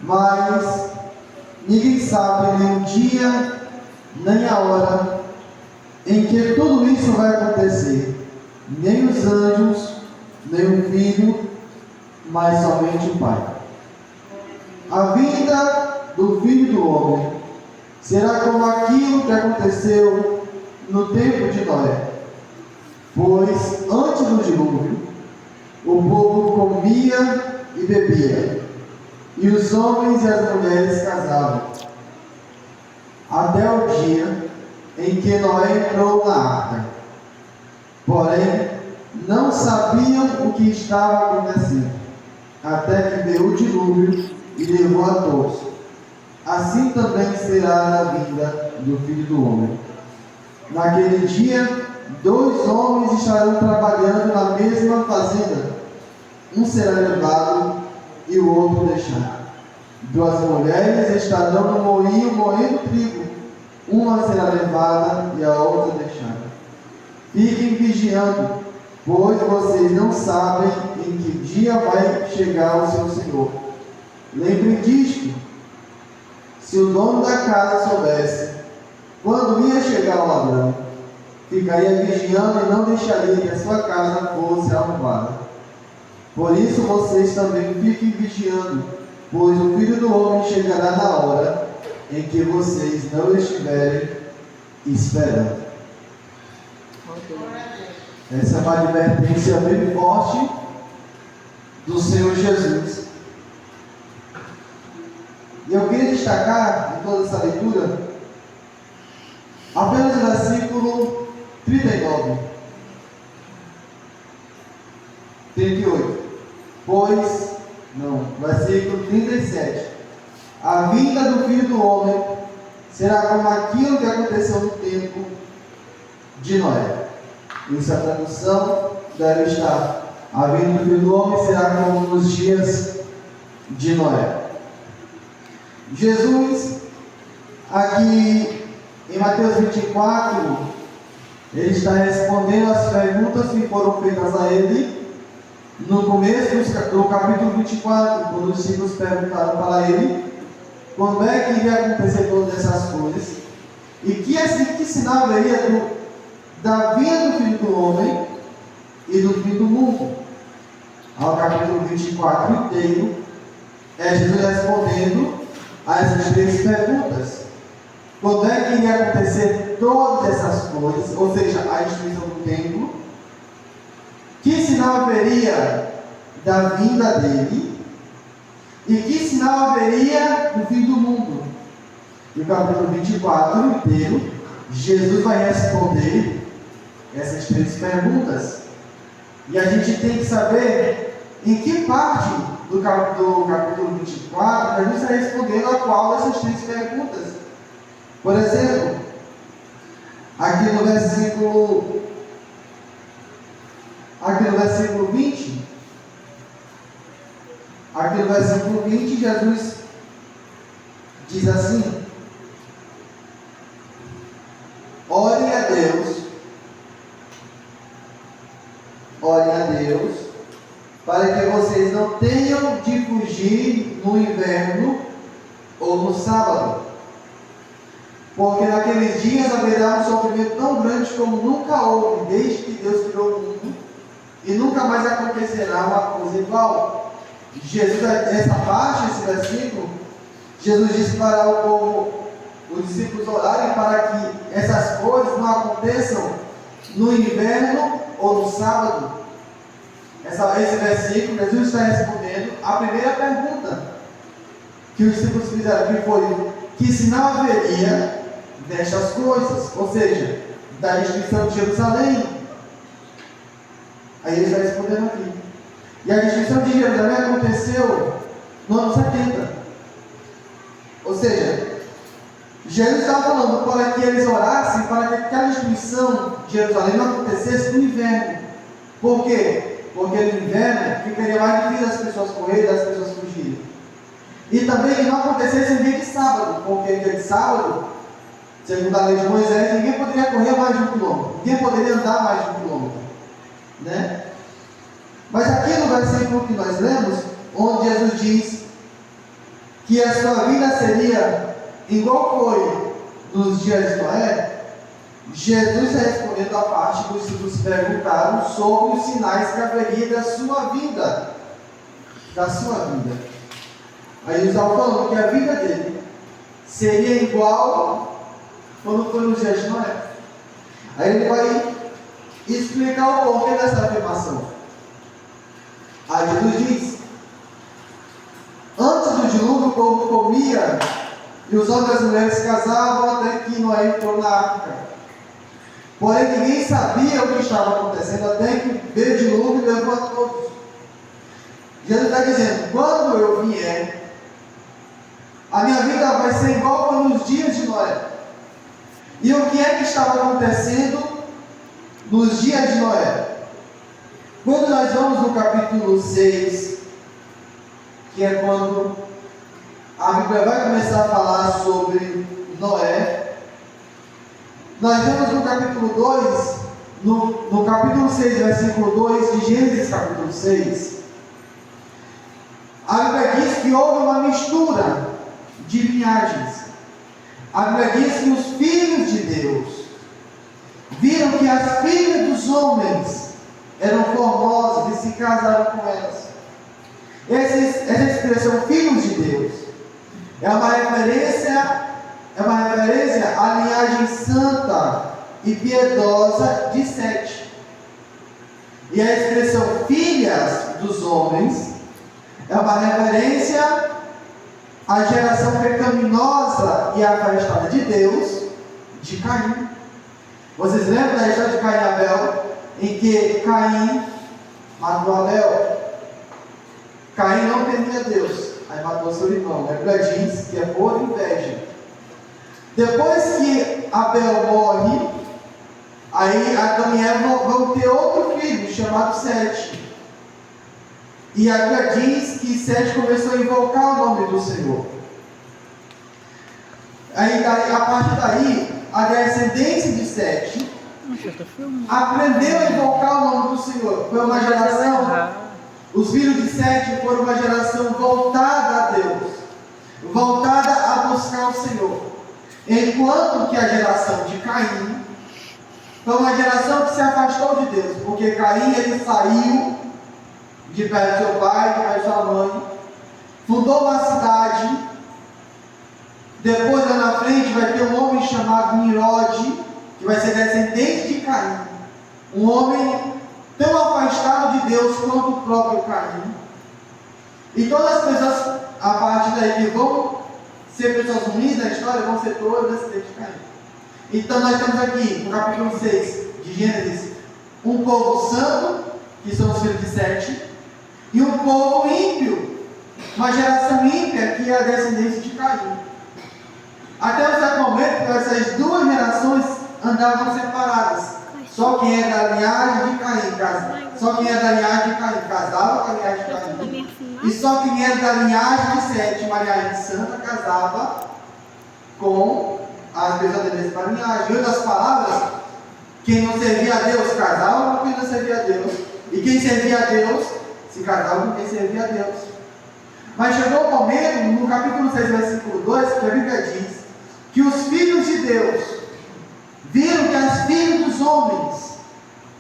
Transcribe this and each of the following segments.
Mas ninguém sabe nem o dia, nem a hora em que tudo isso vai acontecer. Nem os anjos, nem o Filho, mas somente o Pai. A vinda do Filho do Homem será como aquilo que aconteceu no tempo de Noé. Pois antes do dilúvio, o povo comia e bebia, e os homens e as mulheres casavam, até o dia em que Noé entrou na arca. Porém, não sabiam o que estava acontecendo, até que veio o dilúvio e levou a todos. Assim também será na vinda do Filho do Homem. Naquele dia, 2 homens estarão trabalhando na mesma fazenda. Um será levado e o outro deixado. 2 mulheres estarão no moinho moendo trigo. Uma será levada e a outra deixada. Fiquem vigiando, pois vocês não sabem em que dia vai chegar o seu Senhor. Lembrem disto: se o dono da casa soubesse quando ia chegar o ladrão, ficaria vigiando e não deixaria que a sua casa fosse arrombada. Por isso vocês também fiquem vigiando, pois o Filho do Homem chegará na hora em que vocês não estiverem esperando. Essa é uma advertência bem forte do Senhor Jesus. E eu queria destacar em toda essa leitura apenas o versículo 39, 38. Versículo 37. A vinda do Filho do Homem será como aquilo que aconteceu no tempo de Noé. Isso é a tradução deve estar: a vinda do Filho do Homem será como nos dias de Noé. Jesus, aqui em Mateus 24, ele está respondendo as perguntas que foram feitas a ele no começo do capítulo 24, quando os discípulos perguntaram para ele quando é que iria acontecer todas essas coisas e que sinal haveria da vinda do Filho do Homem e do fim do mundo. Ao capítulo 24 inteiro é Jesus respondendo a essas 3 perguntas. Quando é que iria acontecer todas essas coisas, ou seja, a instituição do templo? Que sinal haveria da vinda dele? E que sinal haveria do fim do mundo? No capítulo 24 inteiro, Jesus vai responder essas 3 perguntas. E a gente tem que saber em que parte do capítulo 24 Jesus está respondendo a qual dessas 3 perguntas. Por exemplo, aqui no versículo 20, Jesus diz assim: orem a Deus, para que vocês não tenham de fugir no inverno ou no sábado, porque naqueles dias haverá um sofrimento tão grande como nunca houve desde que Deus criou o mundo, e nunca mais acontecerá uma coisa igual. Jesus, essa parte, esse versículo, Jesus disse para o povo, os discípulos orarem para que essas coisas não aconteçam no inverno ou no sábado. Esse versículo, Jesus está respondendo a primeira pergunta que os discípulos fizeram, que foi: que sinal haveria destas coisas? Ou seja, da destruição de Jerusalém. Aí ele está respondendo aqui. E a destruição de Jerusalém aconteceu no ano 70. Ou seja, Jesus estava falando para que eles orassem para que aquela destruição de Jerusalém não acontecesse no inverno. Por quê? Porque no inverno ficaria mais difícil as pessoas correrem, das pessoas fugirem. E também que não acontecesse em dia de sábado, porque em dia de sábado, segundo a lei de Moisés, ninguém poderia correr mais de 1 quilômetro, ninguém poderia andar mais de 1 quilômetro, né? Mas aqui no versículo que nós lemos, onde Jesus diz que a sua vida seria igual foi nos dias de Noé, Jesus respondendo a parte dos que perguntaram sobre os sinais que haveria da sua vida. Da sua vida. Aí ele estava falando que a vida dele seria igual quando foi nos dias de Noé. Aí ele vai explicar o porquê dessa afirmação. Aí Jesus diz: antes do dilúvio o povo comia e os homens e as mulheres casavam até que Noé entrou na arca. Porém ninguém sabia o que estava acontecendo até que veio o dilúvio e levou a todos. Jesus está dizendo: quando eu vier, a minha vida vai ser igual nos dias de Noé. E o que é que estava acontecendo nos dias de Noé? Quando nós vamos no capítulo 6, que é quando a Bíblia vai começar a falar sobre Noé, nós vemos no capítulo 2, no capítulo 6, versículo 2 de Gênesis capítulo 6, a Bíblia diz que houve uma mistura de linhagens. A Bíblia diz que os filhos de Deus viram que as filhas dos homens eram formosas e se casaram com elas. Essa expressão filhos de Deus é uma referência à linhagem santa e piedosa de Sete. E a expressão filhas dos homens é uma referência à geração pecaminosa e afastada de Deus, de Caim. Vocês lembram da história de Caim e Abel, em que Caim matou Abel? Caim não temia Deus, aí matou seu irmão. A Bíblia diz que é por inveja. Depois que Abel morre, aí Adão e Eva vão ter outro filho chamado Sete. E a Bíblia diz que Sete começou a invocar o nome do Senhor. Aí, a partir daí, a descendência de Sete aprendeu a invocar o nome do Senhor. Foi uma geração, os filhos de Sete foram uma geração voltada a Deus, voltada a buscar o Senhor. Enquanto que a geração de Caim foi uma geração que se afastou de Deus, porque Caim ele saiu de perto do seu pai, de perto da sua mãe, fundou uma cidade. Depois lá na frente vai ter um homem chamado Nimrod, que vai ser descendente de Caim, um homem tão afastado de Deus quanto o próprio Caim. E todas as pessoas a partir daí que vão ser pessoas ruins na história vão ser todas descendentes de Caim. Então nós temos aqui no capítulo 6 de Gênesis um povo santo, que são os filhos de Sete, e um povo ímpio, uma geração ímpia, que é a descendência de Caim. Até um certo momento, essas duas gerações andavam separadas. Só quem é da linhagem de Caim casava com a linhagem de Caim. E só quem era da linhagem de Sete, uma linhagem santa, casava com as descendentes da linhagem. Em outras palavras, quem não servia a Deus casava com quem não servia a Deus. E quem servia a Deus se casava com quem servia a Deus. Mas chegou o momento, no capítulo 6, versículo 2, que a Bíblia diz que os filhos de Deus viram que as filhas dos homens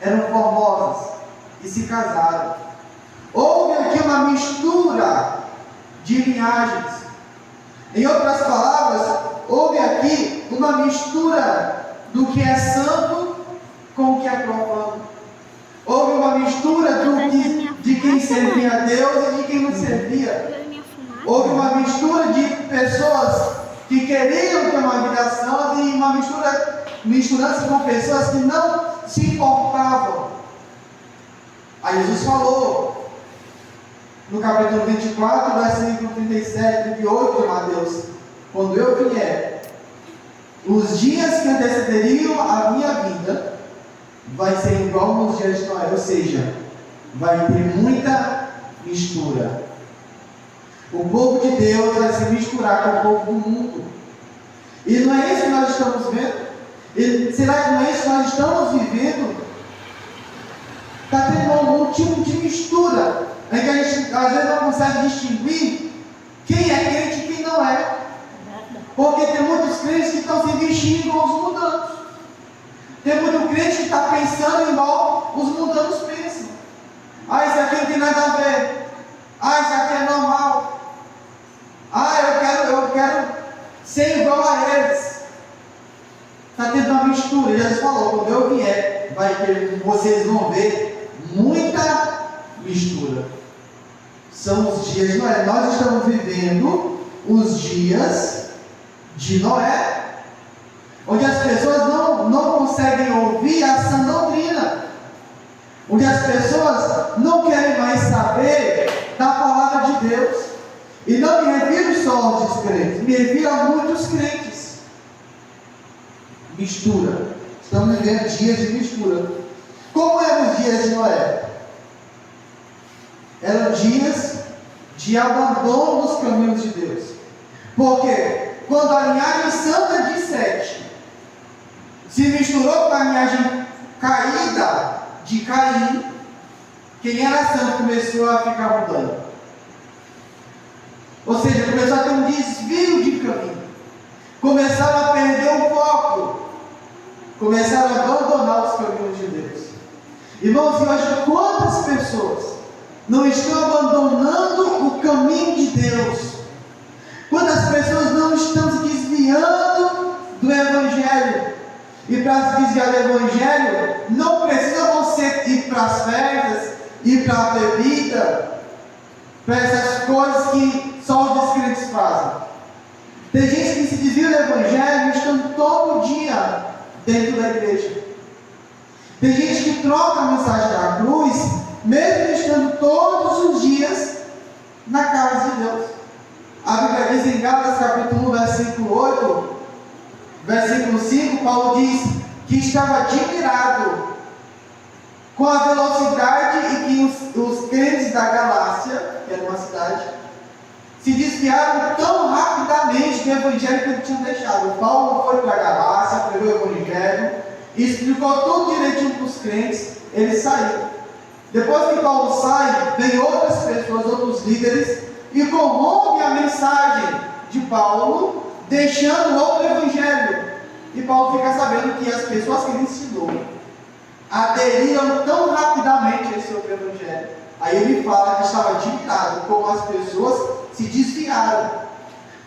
eram formosas e se casaram. Houve aqui uma mistura de linhagens. Em outras palavras, houve aqui uma mistura do que é santo com o que é profano. Houve uma mistura de quem servia a Deus e de quem não servia. Houve uma mistura de pessoas que queriam ter uma vida santa e uma misturando-se com pessoas que não se importavam. Aí Jesus falou no capítulo 24, versículo 37, 38 de Mateus: quando eu vier, os dias que antecederiam a minha vinda vai ser igual nos dias de Noé, ou seja, vai ter muita mistura. O povo de Deus vai se misturar com o povo do mundo. E não é isso que nós estamos vendo? E será que não é isso que nós estamos vivendo? Está tendo algum tipo de mistura, em que a gente às vezes não consegue distinguir quem é crente e quem Noé. Porque tem muitos crentes que estão se vestindo igual os mundanos. Tem muito crente que está pensando igual os mundanos pensam. Ah, isso aqui não tem nada a ver. Ah, isso aqui é normal. Ah, eu quero ser igual a eles. Está tendo uma mistura. Jesus falou, quando eu vier, vocês vão ver muita mistura. São os dias de Noé. Nós estamos vivendo os dias de Noé, onde as pessoas não conseguem ouvir a sã doutrina, onde as pessoas não querem mais saber da palavra de Deus. E não me refiro só aos descrentes, me refiro a muitos crentes. Mistura. Estamos vivendo dias de mistura. Como eram os dias de Noé? Eram dias de abandono dos caminhos de Deus. Porque quando a linhagem santa de Sete se misturou com a linhagem caída de Caim, quem era santo começou a ficar mudando. Ou seja, começou a ter um desvio de caminho. Começaram a perder o foco. Começaram a abandonar os caminhos de Deus. Irmãos, eu acho que quantas pessoas não estão abandonando o caminho de Deus? Quantas pessoas não estão se desviando do Evangelho? E para se desviar do Evangelho, não precisa você ir para as festas, ir para a bebida, para essas coisas que só os descrentes fazem. Tem gente que se desvia do Evangelho estando todo dia dentro da igreja. Tem gente que troca a mensagem da cruz, mesmo estando todos os dias na casa de Deus. A Bíblia diz em Gálatas capítulo 1, versículo 8, versículo 5, Paulo diz que estava admirado com a velocidade em que os crentes da Galácia, que era uma cidade, se desviaram tão rapidamente do Evangelho que ele tinha deixado. Paulo foi para a Galácia, pregou o Evangelho, explicou tudo direitinho para os crentes, ele saiu. Depois que Paulo sai, vem outras pessoas, outros líderes, e corrompe a mensagem de Paulo, deixando outro Evangelho. E Paulo fica sabendo que as pessoas que ele ensinou aderiram tão rapidamente a esse outro Evangelho. Aí ele fala que estava admirado como as pessoas se desviaram,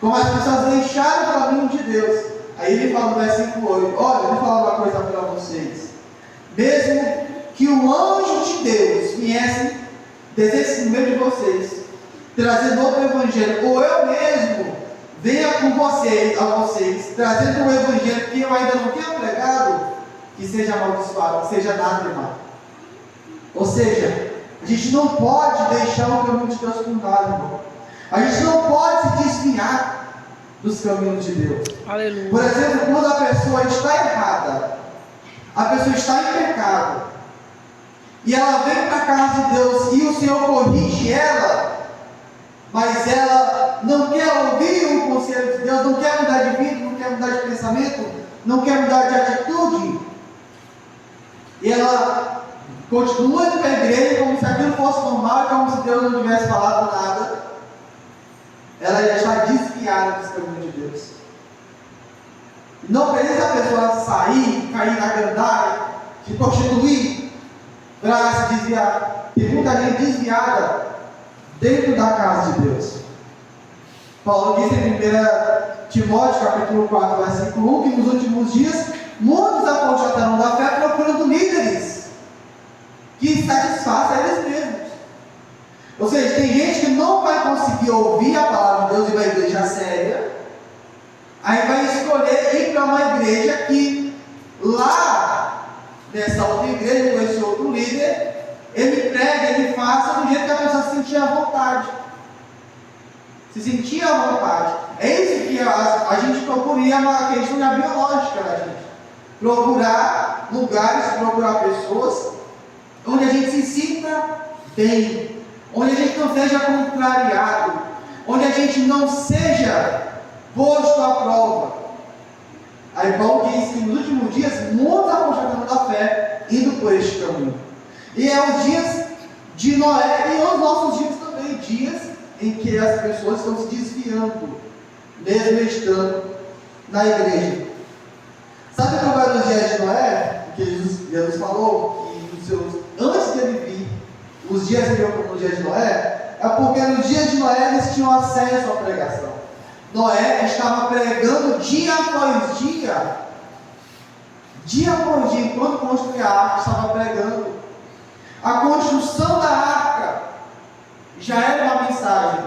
como as pessoas deixaram o caminho de Deus. Aí ele fala no versículo 8, olha, eu vou falar uma coisa para vocês. Mesmo que o anjo de Deus viesse, descesse no meio de vocês, trazendo outro Evangelho, ou eu mesmo venha com vocês, trazendo um Evangelho que eu ainda não tenho pregado, que seja amaldiçoado, que seja anátema. Ou seja, a gente não pode deixar o caminho de Deus por nada, irmão. A gente não pode se desviar dos caminhos de Deus. Aleluia. Por exemplo, quando a pessoa está errada, a pessoa está em pecado, e ela vem para a casa de Deus e o Senhor corrige ela, mas ela não quer ouvir o conselho de Deus, não quer mudar de vida, não quer mudar de pensamento, não quer mudar de atitude, e ela continua indo para a igreja como se aquilo fosse normal, como se Deus não tivesse falado nada. Ela já está desviada dos caminhos de Deus. Não precisa a pessoa sair, cair na gandaia, se prostituir para se desviar. Tem muita gente desviada dentro da casa de Deus. Paulo diz em 1 Timóteo capítulo 4, versículo 1, que nos últimos dias muitos apostatarão da fé procurando líderes que satisfaçam eles mesmos. Ou seja, tem gente que não vai conseguir ouvir a palavra de Deus e vai à igreja séria, aí vai escolher ir para uma igreja que lá, nessa outra igreja, com esse outro líder, ele prega, ele faça do jeito que a pessoa se sentia à vontade. Se sentia à vontade. É isso que a gente procura, é uma questão biológica da gente. Procurar lugares, procurar pessoas onde a gente se sinta bem, onde a gente não seja contrariado, onde a gente não seja posto à prova. Aí Paulo diz que nos últimos dias muitos apostatarão da fé indo por este caminho. E é os dias de Noé e os nossos dias também, dias em que as pessoas estão se desviando mesmo estando na igreja. Sabe como era os dias de Noé? Que Jesus falou que antes de ele vir, os dias seriam como os dias de Noé, é porque nos dias de Noé eles tinham acesso à pregação. Noé estava pregando dia após dia após dia, enquanto construía a arca, estava pregando. A construção da arca já era uma mensagem.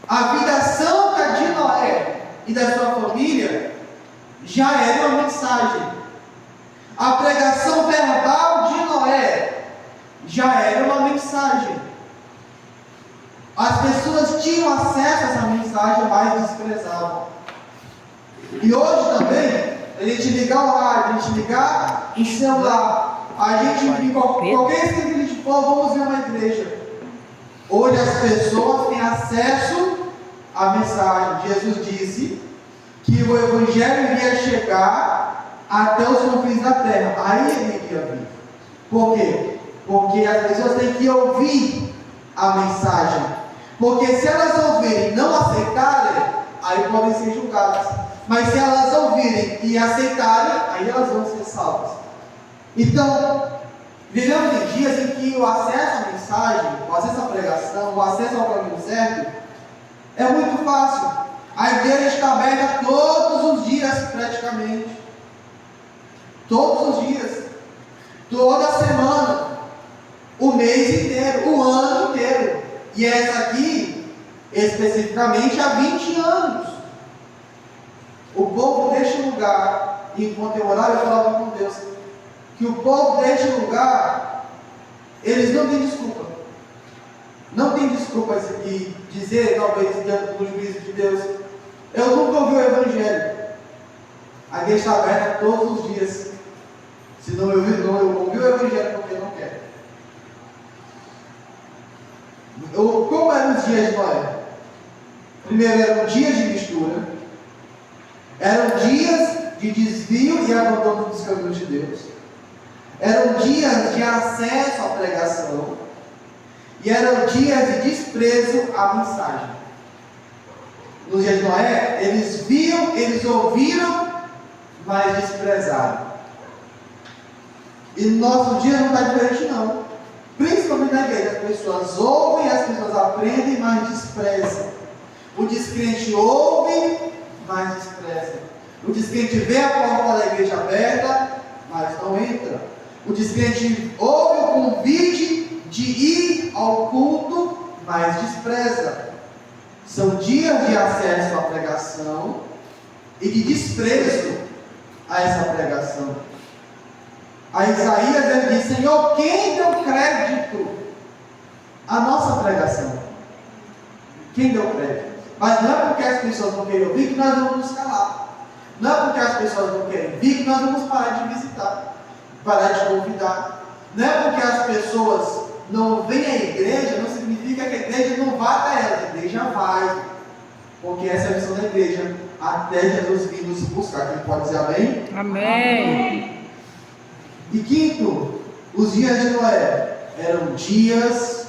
A vida santa de Noé e da sua família já era uma mensagem. A pregação verbal de Noé já era uma mensagem. As pessoas tinham acesso a essa mensagem, mas desprezavam. E hoje também, a gente ligar o rádio, a gente ligar o celular, a gente em qualquer esquina que a gente for, vamos ver uma igreja. Hoje as pessoas têm acesso à mensagem. Jesus disse que o Evangelho iria chegar até os confins da terra. Aí ele iria vir. Por quê? Porque as pessoas têm que ouvir a mensagem. Porque se elas ouvirem e não aceitarem, aí podem ser julgadas. Mas se elas ouvirem e aceitarem, aí elas vão ser salvas. Então, vivemos em dias em que o acesso à mensagem, o acesso à pregação, o acesso ao caminho certo, é muito fácil. A igreja está aberta todos os dias, praticamente. Todos os dias. Toda semana. O mês inteiro, o ano inteiro. E essa aqui, especificamente, há 20 anos. O povo deste lugar, enquanto eu orava, eu falava com Deus, que o povo deste lugar, eles não têm desculpa. Não tem desculpa de dizer, talvez, diante do juízo de Deus, eu nunca ouvi o Evangelho. A igreja está aberta todos os dias. Se não ouvi o Evangelho, porque não quer. Como eram os dias de Noé? Primeiro, eram dias de mistura. Eram dias de desvio e abandono dos caminhos de Deus. Eram dias de acesso à pregação. E eram dias de desprezo à mensagem. Nos dias de Noé, eles viam, eles ouviram, mas desprezaram. E no nosso dia não está diferente não. Principalmente na igreja, as pessoas ouvem, as pessoas aprendem, mas desprezam. O descrente ouve, mas despreza. O descrente vê a porta da igreja aberta, mas não entra. O descrente ouve o convite de ir ao culto, mas despreza. São dias de acesso à pregação e de desprezo a essa pregação. A Isaías ele diz: Senhor, quem deu crédito à nossa pregação? Quem deu crédito? Mas não é porque as pessoas não querem ouvir que nós vamos nos calar. Não é porque as pessoas não querem vir que nós vamos parar de visitar, parar de convidar. Não é porque as pessoas não vêm à igreja, não significa que a igreja não vá até elas. A igreja vai, porque essa é a missão da igreja, até Jesus vir nos buscar. Quem pode dizer amém? Amém. E quinto, os dias de Noé eram dias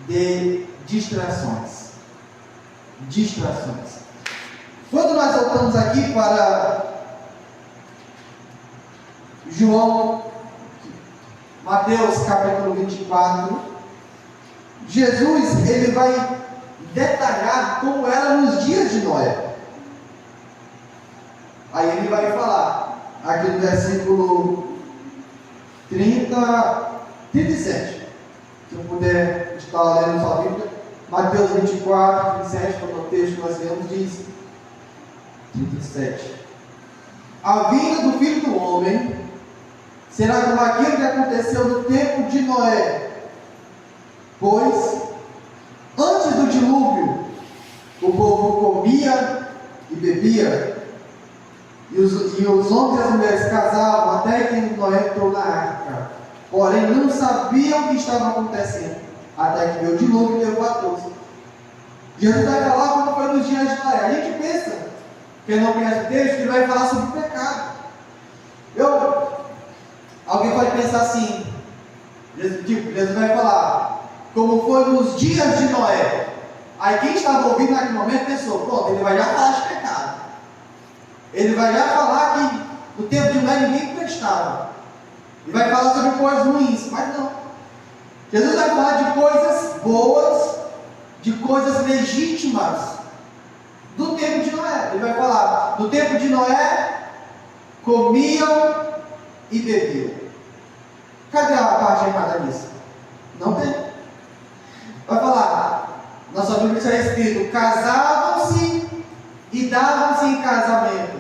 de distrações. Distrações. Quando nós voltamos aqui para Mateus capítulo 24, Jesus ele vai detalhar como era nos dias de Noé. Aí ele vai falar aqui no versículo 37. Se eu puder estar lendo sua Bíblia, Mateus 24, 37, como o texto que nós lemos, diz 37. A vinda do Filho do Homem será como aquilo que aconteceu no tempo de Noé. Pois, antes do dilúvio, o povo comia e bebia, e os homens e as mulheres casavam até que Noé entrou na arca. Porém, não sabiam o que estava acontecendo, até que veio o dilúvio e levou a todos. Jesus vai falar como foi nos dias de Noé. A gente pensa, quem não conhece o texto, que ele vai falar sobre o pecado. Alguém pode pensar assim, Jesus vai falar como foi nos dias de Noé. Aí quem estava ouvindo naquele momento pensou, pronto, ele vai já falar de pecado. Ele vai já falar que no tempo de Noé ninguém prestava. Ele vai falar sobre coisas ruins, mas não. Jesus vai falar de coisas boas, de coisas legítimas do tempo de Noé. Ele vai falar, no tempo de Noé, comiam e bebiam. Cadê a parte errada nisso? Não tem. Vai falar, nossa Bíblia está escrito, casavam-se e davam-se em casamento.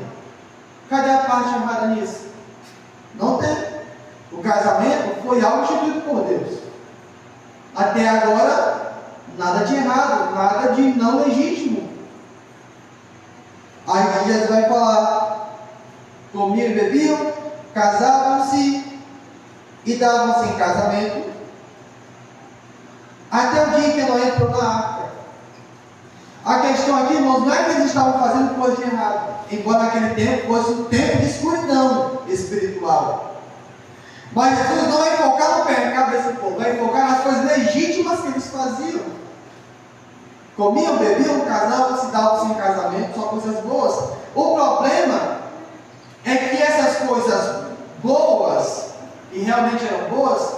Cadê a parte errada nisso? Não tem. O casamento foi algo instituído por Deus. Até agora, nada de errado, nada de não legítimo. Aí Jesus vai falar, comiam e bebiam, casavam-se e davam-se em casamento, até o dia que Noé entrou na arca. A questão aqui, irmãos, não é que eles estavam fazendo coisa de errado, embora naquele tempo fosse um tempo de escuridão espiritual. Mas Jesus não vai focar no pecado desse povo, vai focar nas coisas legítimas que eles faziam. Comiam, bebiam, casavam-se, davam-se em casamento, só coisas boas. O problema é que essas coisas boas, e realmente eram boas,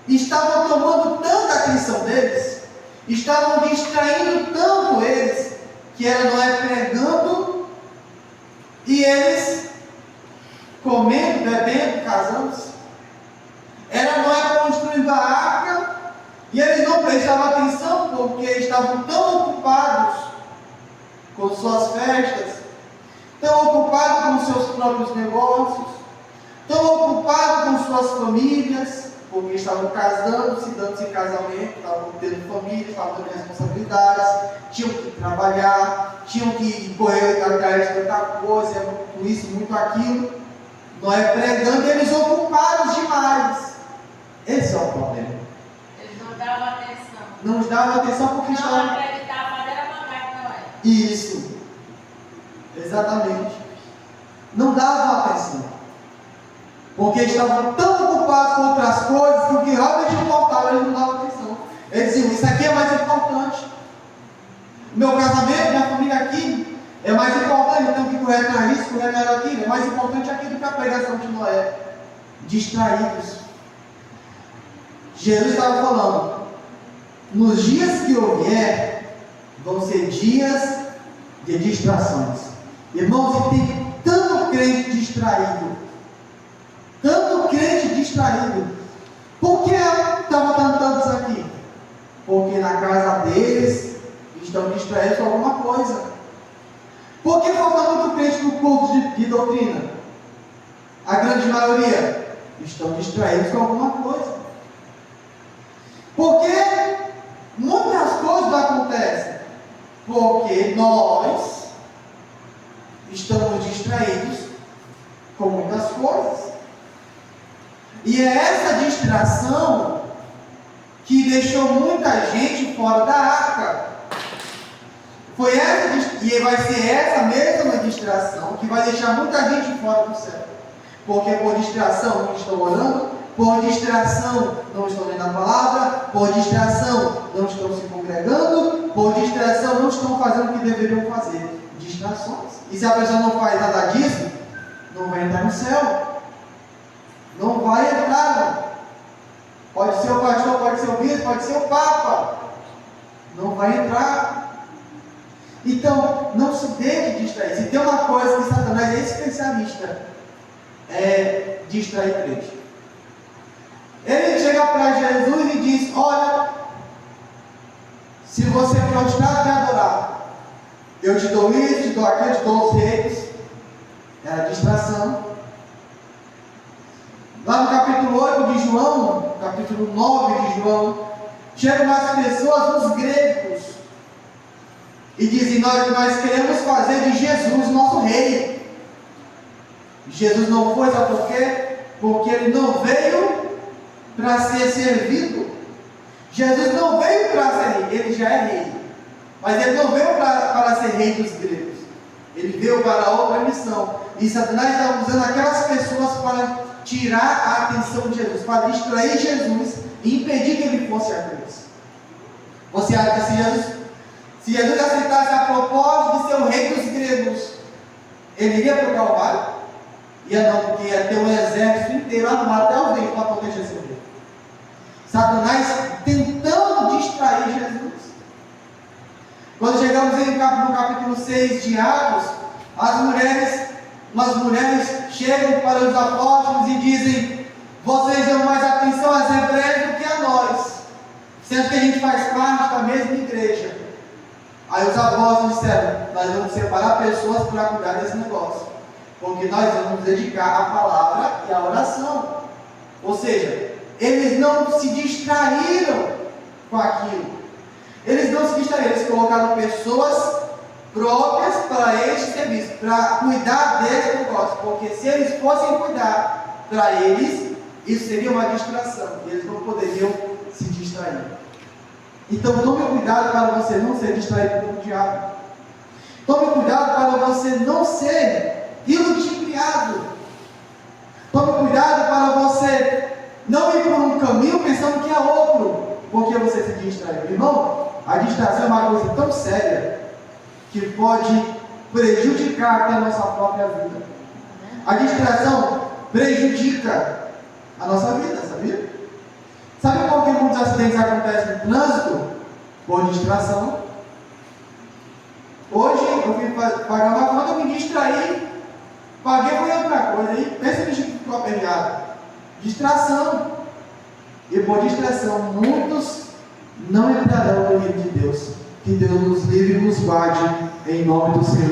estavam tomando tanta atenção deles, estavam distraindo tanto eles, que era Noé pregando, e eles comendo, bebendo, casando-se. Era Noé construindo a arca, e eles não prestavam atenção, porque estavam tão ocupados com suas festas, tão ocupados com seus próprios negócios, tão ocupados com suas famílias, porque estavam casando-se, dando-se em casamento, estavam tendo família, estavam tendo responsabilidades, tinham que trabalhar, tinham que correr atrás de tanta coisa, muito isso, muito aquilo. Noé pregando e eles ocupados demais. Esse é o problema. Eles não davam atenção. Não davam atenção porque estavam. Não acreditavam, mas era mandar que não é. Isso. Exatamente. Não davam atenção. Porque estavam tão ocupados com outras coisas que o que realmente importava eles não davam atenção. Eles diziam, isso aqui é mais importante. Meu casamento, minha família aqui é mais importante, eu tenho que correr atrás disso, correr atrás daquilo. É mais importante aqui do que a pregação de Noé. Distraídos. Jesus estava falando, nos dias que eu vier, vão ser dias de distrações. Irmãos, e tem tanto crente distraído. Por que estava dando tantos aqui? Porque na casa deles estão distraídos com alguma coisa. Por que falta muito crente no culto de doutrina? A grande maioria estão distraídos com alguma coisa. Porque muitas coisas acontecem. Porque nós estamos distraídos com muitas coisas. E é essa distração que deixou muita gente fora da arca. Foi essa, e vai ser essa mesma distração que vai deixar muita gente fora do céu. Porque por distração não estão orando, por distração não estão lendo a palavra, por distração não estão se congregando, por distração não estão fazendo o que deveriam fazer. Distrações. E se a pessoa não faz nada disso, não vai entrar no céu. Não vai entrar, não. Pode ser o pastor, pode ser o bispo, pode ser o papa. Não vai entrar. Então, não se deixe distrair. Se tem uma coisa que Satanás é especialista, é distrair crente. Ele chega para Jesus e diz, olha, se você prostrar e me adorar, eu te dou isso, te dou aquilo, te dou os reinos. Era distração. Lá no capítulo 8 de João, capítulo 9 de João, chegam umas pessoas, os gregos, e dizem, nós queremos fazer de Jesus nosso rei. Jesus não foi, sabe por quê? Porque ele não veio para ser servido. Jesus não veio para ser rei, ele já é rei. Mas ele não veio para ser rei dos gregos. Ele veio para outra missão. E Satanás está usando aquelas pessoas para tirar a atenção de Jesus, para distrair Jesus e impedir que ele fosse a Deus. Você acha que se Jesus Se Jesus aceitasse a proposta de ser o rei dos gregos, ele iria para o Calvário? Ia não, porque ia ter um exército inteiro armado até o dente para proteger seu rei. Satanás tentando distrair Jesus. Quando chegamos no capítulo 6 de Atos, umas mulheres chegam para os apóstolos e dizem: vocês dão mais atenção às hebreias do que a nós, sendo que a gente faz parte da mesma igreja. Aí os apóstolos disseram: nós vamos separar pessoas para cuidar desse negócio, porque nós vamos nos dedicar à palavra e à oração. Ou seja, eles não se distraíram com aquilo. Eles não se distraíram, eles colocaram pessoas próprias para este serviço, para cuidar desse negócio, porque se eles fossem cuidar para eles, isso seria uma distração, e eles não poderiam se distrair. Então tome cuidado para você não ser distraído pelo diabo. Tome cuidado para você não ser iludibriado. Tome cuidado para você não ir por um caminho pensando que é outro, porque você se distraiu. Irmão, a distração é uma coisa tão séria que pode prejudicar até a nossa própria vida. A distração prejudica a nossa vida, sabia? Sabe por que muitos acidentes acontecem no trânsito? Por distração. Hoje eu fui pagar uma conta, eu me distraí, paguei por outra coisa, aí pensa no que ficou aperreado. Distração. E por distração, muitos não entrarão no reino de Deus. Que Deus nos livre e nos guarde, em nome do Senhor.